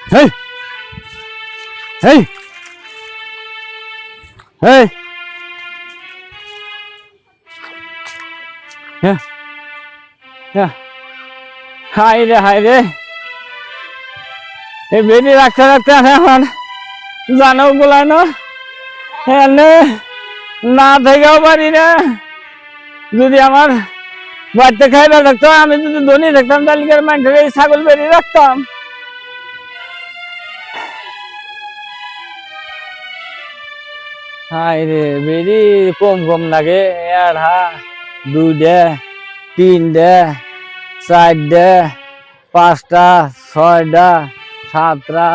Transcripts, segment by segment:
Hey! Hey! Hey! Yeah. Yeah. Hi there, hi there. এই বেরি রাখতে রাখতে এখন জানো বলানো এনে না থেকেও পারি না। যদি আমার বাড়িতে খাইবা থাকতো, আমি যদি ধনী থাকতাম তাহলে মানুষের এই ছাগল বেরি রাখতাম। হাই রে, বেরি কম কম লাগে। একটা, দুইটা, তিনটা, চারটা, পাঁচটা, ছয়টা, সাতটা,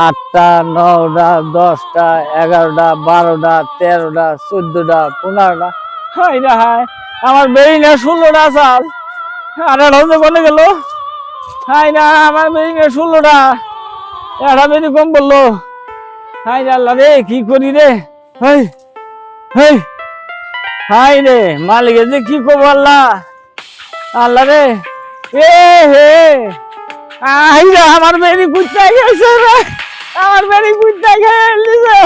আটটা, নটা, 10টা, 11টা, 12টা, 13টা, 14টা, 15টা। হাই রে হাই, আমার বেরি না 16টা চাল। 18 কোনে গেল? হাই না, আমার বেরি না 16টা। এটা বেরি কম বললো। হাই রে আল্লাহ রে, কি করি রে? হাই হাই হাই রে, মালিকের যে কি করবো আল্লাহ, আল্লাহ রে। এ হে, আমার বেরি কুত্তা গেছে রে, আমার বেরি কুত্তা গেছে।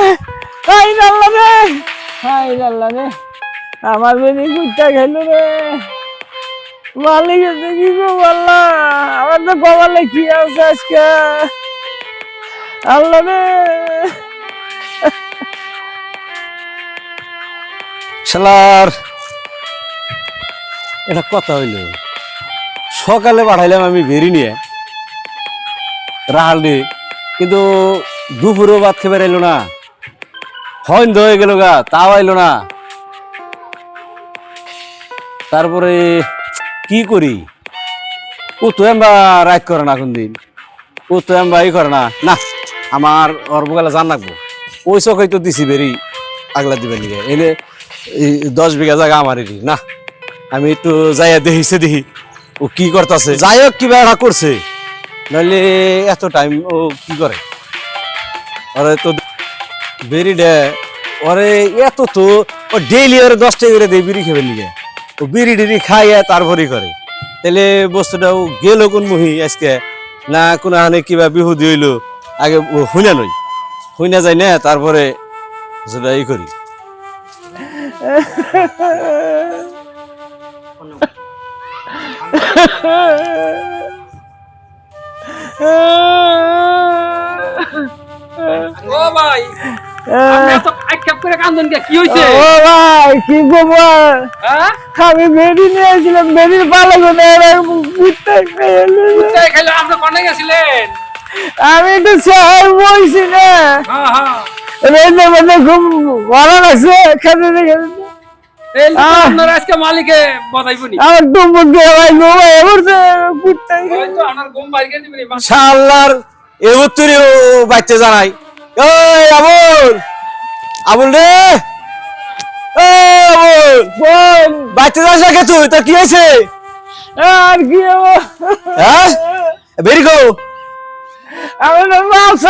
হাই রে আল্লাহ রে, হাই রে আল্লাহ রে, আমার বেরি কুত্তা খেল রে। মালিকের যে কি করবো আল্লাহ, আমার তো কপালে কি আছে আজকে, আল্লাহ রে। শালার এটা কথা হইল, সকালে পাঠাইলাম আমি বেরি নিয়ে রাহাল দিয়ে, কিন্তু দুপুরও ভাত খেয়ে এলো না, হইন হয়ে গেল গা, তাও আইলো না। তারপরে কি করি, ও তো এমবা রাইট করে না, কোন দিন ও তো এমবা ই করে না। না, আমার ওর বগালে জান রাখবো, ওই চোখেই তো দিছি বেরি আগলা দিবেন নিয়ে এনে 10 বিঘা জায়গা আমারই না। আমি একটু যাইয়া দেখি ও কি করতেছে, যাই হোক কিবা একটা করছে, নাহলে এত টাইম ও কি করে। ওরে তো বেরি দে, ওরে এত তো ও ডেইলি ওরে 10 টাকা করে দেয় বিড়ি খেবে নিয়ে, ও বিড়ি টিড়ি খাইয়া তারপরই করে। তাহলে বস্তুটা ও গেল কোন মুহি আজকে, না কোন হানে কিবা বিহুদি হইলো, আগে হুইনা নই, হুইনা যাই না, তারপরে সেটা ই করি। ও ভাই, আপনি এত আক্ষেপ করে কান্দন কে, কি হইছে? ও ভাই, কি খবর? হ্যাঁ, আমি বেরি নিয়ে আসছিলাম, বেরির পালা কোনে কুত্তা খেয়ে কোথায় খেলে? আপনি কোনে গেছিলেন? আমি তো শহর বইছি না, হ্যাঁ হ্যাঁ, রেলে মধ্যে খুব ভালো লাগছে খেতে খেতে। এই তো আপনার আজকে মালিকে বদাইবনি। আমার টুম্বুক দিয়ে ভাই ঘুমাই এবারছে কুত্তা ওই তো আপনার ঘুম বাইরে দিবনি। শালার এবার তুই বাচ্চা জানাই, ওই আবুল, আবুল রে, বল বাচ্চা যাস না কে তুই, তোর কি হয়েছে? আর কি হবো? হ্যাঁ, বেরি গো, আমি তো মাছ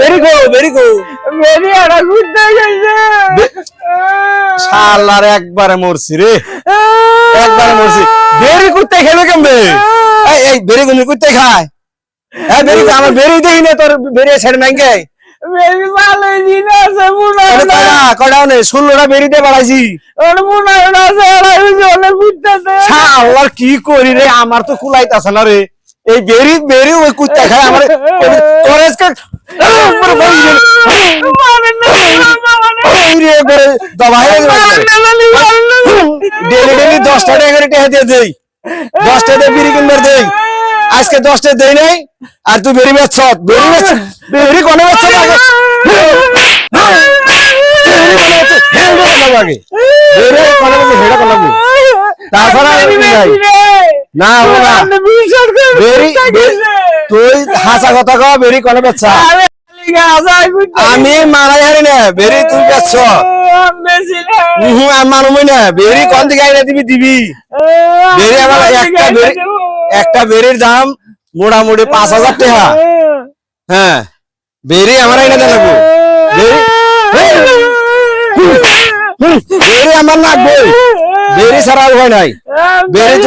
বেরি গো, বেরি গো। বেরি একটা কুত্তা খাইছে। শালার একবারে মরছি রে, একবারে মরছি। বেরি কুত্তে খেলে কেমবে? এই বেরি গুলি কুত্তে খায়? হ্যাঁ বেরি, আমার বেরি দেখি না, তোর বেরি ছেড়ে নাই গে। বেরি ভালো দিন আছে, মুনা কয়টা নেই, 16টা বেরিতে বাড়াইছি। ওর মুনা আছে, অনেক কুত্তাতে। শালার কি করি রে, আমার তো কুলাইতাছে না রে। এই বেরি ওই কুত্তা খায় আমার তোর আজকে ডেলি 10 টাকা করে টাকা দিয়ে দেই, 10 টাকা দিয়ে বিড়ি কিনবার দেই। আজকে 10 টাকা দেই নাই, আর তুই বেরি বেচছ, বেরি কোনে বেচছ না আগে, তাছাড়া না তুই হাসা কথা কও, বেরি কোনে বেচছা? আমি মারাই হারি না, বেরি তুই বেচছ। আমি মানুমই না, বেরি কোন দিকে আইনা দিবি দিবি। বেরি আমার একটা বেরির দাম মোটামুটি 5,000 টাকা। হ্যাঁ, বেরি আমার আইনা দেবো, বেরি আমার লাগবে, বেরি ছাড়া হয় নাই। বেরি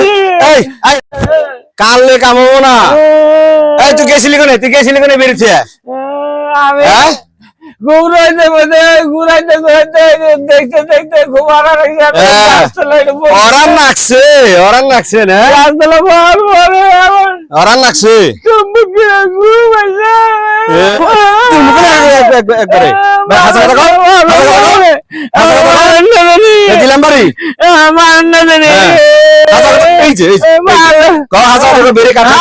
কাললে কামাবো না। এই তুই গেছিলি কোনে বেরিয়েছে? আমি হ্যাঁ ঘুরাইতে দেখতে দেখতে ঘুমানো হ্যাঁ। অরান লাগছে না? অরান লাগছে একবারে হাসা কথা কও, দিলাম বাড়ি এই যে হাসা কথা বেড়ে কাটা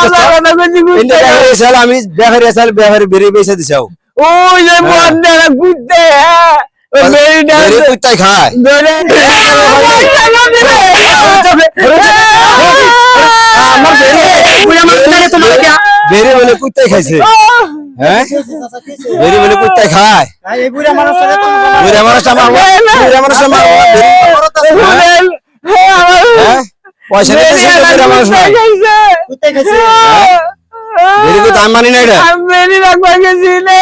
আমি বেহারে বেরিয়ে পয়সা দিছাও ওই যে বন্ধারা ঘুরতে ওই বেরিটা কুত্তাই খায় বেরে বলে কুত্তাই খাইছে হ্যাঁ বেরে বলে কুত্তাই খায় বুড়া মানুষ পয়সা নিতেছে বুড়া মানুষ কুত্তাই খাইছে বেরি কো দাম মানি না এটা আমি বেরি রাখবা গেছি না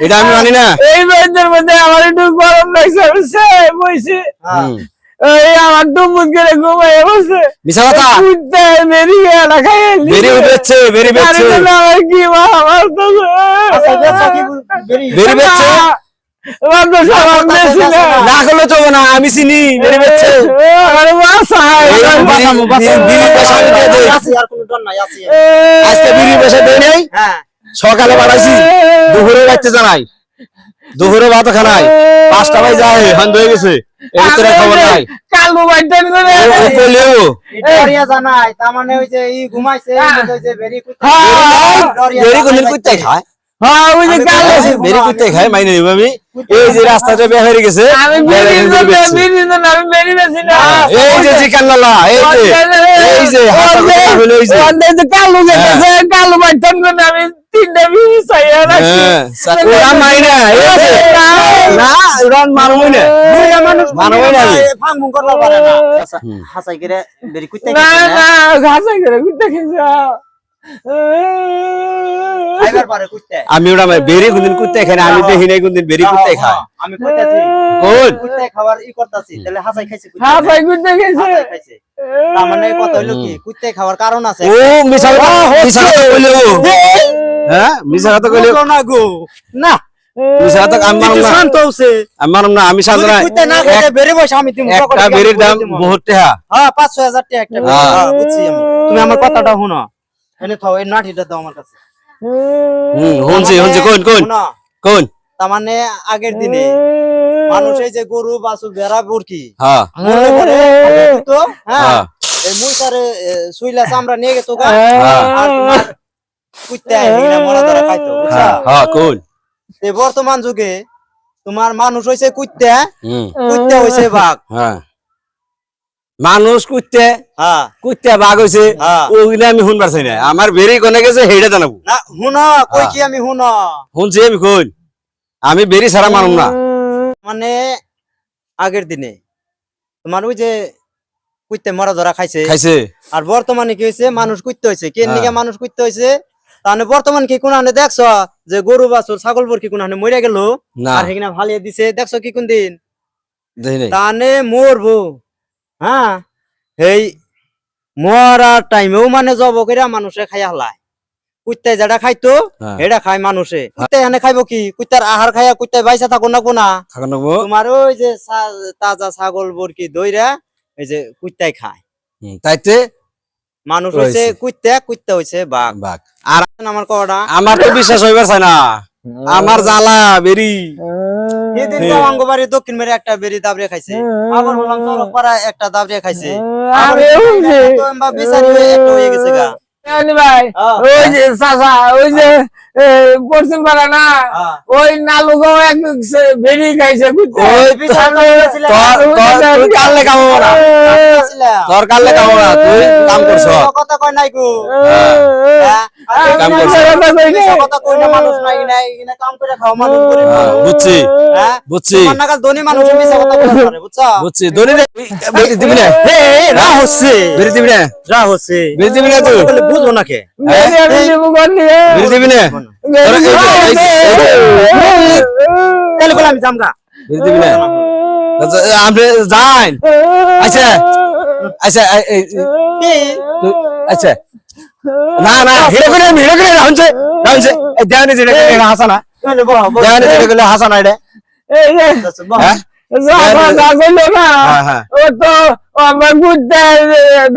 এটা আমি মানি না এই বেদের মধ্যে আমার একটু গরম লাগছে বইছে এই আমার ডুবুত করে ঘুমাই বসে মিছা কথা কুত্তা বেরি গেলা খাই বেরি বেচছে আমার কি মা আমার তো বেরি বেচছে না করলে তো না আমি চিনি বেরি বেচছে আজকে বিড়ি পয়সা দেয় নাই সকালে বাড়াইছি দুপুরে বাড়তে জানাই দুপুরে ভাত খানাই 5টা বাজে যায় হান হয়ে গেছে এই তোর খবর নাই কালু বাইতেন করে ও কইলেও ডরিয়া জানাই তার মানে ওই যে ই ঘুমাইছে ওই যে বেরি বেরি কোন কুত্তাই খায় হ্যাঁ ওই যে কালু বেরি কুত্তাই খায় মাইনে নিব আমি এই যে রাস্তাতে বের হয়ে গেছে আমি বেরি বেশি না এই যে চিকান্নালা এই যে হাসা কথা হলো এই যে কালু গেছে কালু বাইতেন করে আমি 3টা বিড়ি চাইয়া রাখছি ওরা মাইনা এই যে না রন মারমই না বুড়া মানুষ মারমই না ফাংফুং করতে পারে না হাসাই করে বেরি কুত্তা না খাইছে না ঘাসা করে কুত্তা খেয়েছে খাইবার পারে কুত্তা আমি ওরা বেরি কোনদিন কুত্তা খাই না আমি দেখি নাই কোনদিন বেরি কুত্তাই খায় আমি কইতাছি কোন কুত্তা খাবার ই করতাছি তাহলে হাসাই খাইছে হ্যাঁ ভাই কুত্তা খেয়েছে হাসাই খাইছে তার মানে কথা হইলো কি কুত্তা খাবার কারণ আছে ও মিছা কথা কইলো হ্যাঁ মিছা কথা কইলো না গো না মিছা কথা আমি মানব না শান্ত হইছে আমি মানব না আমি শান্ত না কুত্তা না খাইতে বেরি বসে আমি তুমি একটা বেরির দাম বহুত টাকা হ্যাঁ 500,000 টাকা একটা বেরি হ্যাঁ। হ্যাঁ বুঝছি আমি তুমি আমার কথাটা শুনো এনে থাও এই নাঠিটা দাও আমার কাছে শুনছি কোন শুনো কোন তার মানে আগের দিনে মানুষ এই যে গরু বাছুর ভেড়া বুরকি হ্যাঁ মনে করে তো হ্যাঁ হ্যাঁ। এই মুইসারে সুইলা চামড়া নিয়ে গেতো গা হ্যাঁ। আর তোমার কুত্তা হিনা মরা ধরা খাইতো বুঝছা হ্যাঁ কোন এই বর্তমান যুগে তোমার মানুষ হইছে কুত্তা হুম কুত্তা হইছে বাঘ হ্যাঁ মানুষ হ্যাঁ কুত্তা বাঘ হইছে হ্যাঁ। ওগুলা আমি শুনবার চাই না আমার বেরি কোনে গেছে হেইটা জানাবো না হুনো কই কি আমি হুনো শুনছি আমি কোন আমি বেরি ছাড়া মানুম না মানে আগের দিনে তোমার ওই যে কুত্তে মরা ধরা খাইছে খাইছে আর বর্তমানে কি হয়েছে মানুষ কুত্তে হয়েছে কে হ্যাঁ। নিকে মানুষ কুত্তে হয়েছে তাহলে বর্তমান কি কোন হানে দেখছ যে গরু বাছুর ছাগল বর কি কোন হানে মরে গেল না আর হেগিনা ভালিয়ে দিছে দেখছ কি কোন দিন দেখি নাই তানে মরবো হ্যাঁ এই মরার টাইমেও মানে জব করে মানুষে খাইয়া হলায় কুত্তায় যেটা খাইতো হ্যাঁ। এটা খায় মানুষে কুত্তায় এনে খাইবো কি কুত্তার আহার খাইয়া কুত্তায় বাইসা থাকো না কোনা থাকুন নবো তোমার ওই যে তাজা ছাগল বরকি দইরা এই যে কুত্তায় খায় তাইতে মানুষ হইছে রয়েছে। কুত্তা কুত্তা হইছে বাঘ বাঘ আর আমার কটা আমার তো বিশ্বাস হইবার চাই না আমার জ্বালা বেরি সেদিন তো অঙ্গবাড়ি দক্ষিণ মেরে একটা বেরি দাবড়ে খাইছে আবার বললাম চলো পাড়া একটা দাবড়ে খাইছে আমি শুনছি তো এমবা বিচারি হয়ে একটা হয়ে গেছে গা জানি ভাই ওই যে চাচা ওই যে পশ্চিম পাড়া না হ্যাঁ। ওই নালুগাঁও এক বেরি খাইছে কুত্তা ওই তুই কাললে কামাবো না তোর কাললে কামাবো না তুই কাম করছ কথা কয় নাই গো কাম করছে। কথা কই না মানুষ নাই নাই এখানে কাম করে খাও মানুষ গরিব মানুষ। বুঝছি হ্যাঁ বুঝছি তোমার নাগাল ধনী মানুষ মিছা কথা বলতে পারে বুঝছো বুঝছি দনি বেরি দিবি না রা হচ্ছে বেরি দিবি না রা হচ্ছে বেরি দিবি না তুই বলে বুঝো না কে বেরি দিবি না তাহলে বলে আমি জামগা বেরি দিবি না আপনি যান আচ্ছা আচ্ছা কি আচ্ছা না না হিরে করে রাউনছে এই দেওয়ানি যেটা করে হাসা না তাহলে বহ, বহ। দেওয়ানি যেটা করে হাসা না এটা এই যে আচ্ছা, বহ। হ্যাঁ যা কইলো না হ্যাঁ, হ্যাঁ। ও তো আমার গুড়তে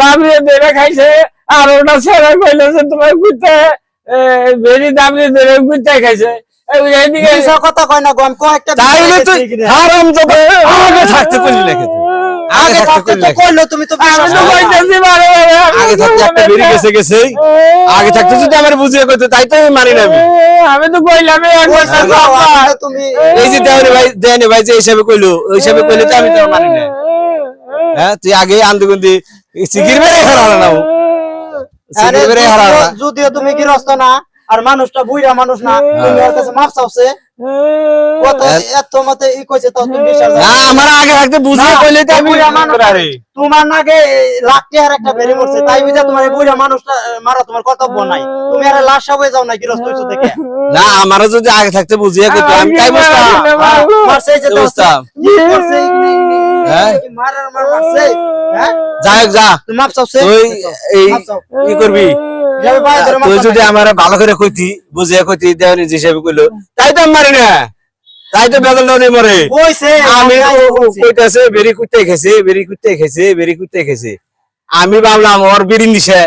দাবিয়ে ধরে খাইছে আর ওটা ছেড়ে কইলো যে তোমার গুড়তে বেরি দাবিয়ে ধরে গুড়তে খাইছে এইদিকে মিছা কথা কয় না গো, আমি কয়েকটা তাইলে ভিডিও তুই দেখেছি কিনা। হারাম যত আগে থাকতে করলি লেখে তুই আগে থাকতে তো কইলো, তুমি তো আমি বিশ্বাস তো করো না। কইতেছি বারে বারে, আমি আগে তো থাকতে একটা বেরিয়ে গেছে গেছে আগে থাকতে যদি আমার বুঝিয়ে কইতো তাই তো আমি মানি না আমি আমি তো কইলাম ওই যে যাও, আসলে তুমি এই যে দেওয়ানি ভাই যে হিসাবে কইলো ওই হিসাবে কইলে তো আমি তো মানি না হ্যাঁ তুই আগে আন্দোলন সিকির মেরে হারানো না আরে সিকির মেরে হারানো না যদিও তুমি গৃহস্থ না আর মানুষটা বুইড়া মানুষ না, তুমি ওর কাছে মাপ চাওছে কত এত মতে ই কইছে তো তুমি বিশ্বাস না করো না। আমার আগে থাকতে বুঝিয়ে না, কইলে তো আমি বুইড়া মানুষ আরে তোমার নাকে লাখ টাকার একটা বেরি মরছে, তাই বুঝা তোমার এই বুইড়া মানুষটা মারা তোমার কর্তব্য নাই, তুমি আরে লাশ হয়ে যাও না গৃহস্থ হইছো দেখে না আমারও যদি আগে থাকতে বুঝিয়ে কইতো আমি তাই বুঝতাম মারছে যে তো বুঝতাম মারছে হ্যাঁ? মারার মারছে হ্যাঁ যাই হোক যা তুমি মাপ চাওছে তুই এই মাপ চাও। কি করবি যাবে বাইরে ধরে মাপ তুই চাও যদি না। আমার ভালো করে কইতি বুঝিয়ে কইতি দেওয়ানি যে হিসাবে কইলো তাই তো আমি মারি না তাই তো বেদল নেই মরে কইছে আমি কইছে। কইতাছে বেরি কুত্তে খেছে বেরি কুত্তে খেছে বেরি কুত্তে খেছে আমি ভাবলাম ওর বিড়ি নিশা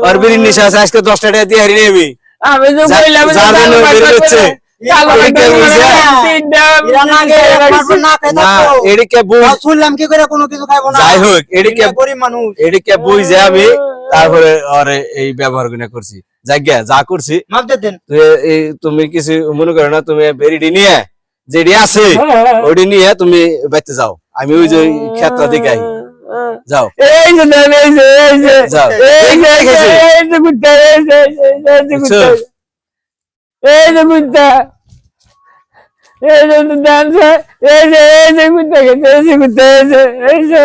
ওর বিড়ি নিশা আছে আজকে 10 টাকা দিয়ে হারিয়ে নেবি আমি তো যা- কইলাম যে যার জন্য কালো বের বাট্টা হচ্ছে। করে, কালো এদিকে বাট্টা করে বুঝে। তিনটা এরা না গে মারবো না খাই না থাকো এদিকে বুঝ তাও শুনলাম কি করে কোনো কিছু খাইবো না যাই হোক এদিকে এরা গরিব মানুষ এদিকে বুঝে আমি তারপরে ওরে এই ব্যবহার গুলো করছি জায়গা যা করছি মাপ দিয়ে দেন তুই এই তুমি কিছু মনে করো না তুমি বেরিডি নিয়ে যেডি আছে ওডি নিয়ে তুমি বাইতে যাও আমি ওই যে ক্ষেত্র দিকে আই যাও এই যে দেন, এই যে যাও এই যে এই খেয়েছে। এই যে কুত্তা, এই যে কুত্তা, এই যে কুত্তা, এই যে ডান্সে, এই যে কুত্তা খেতে, এই যে কুত্তা, এই যে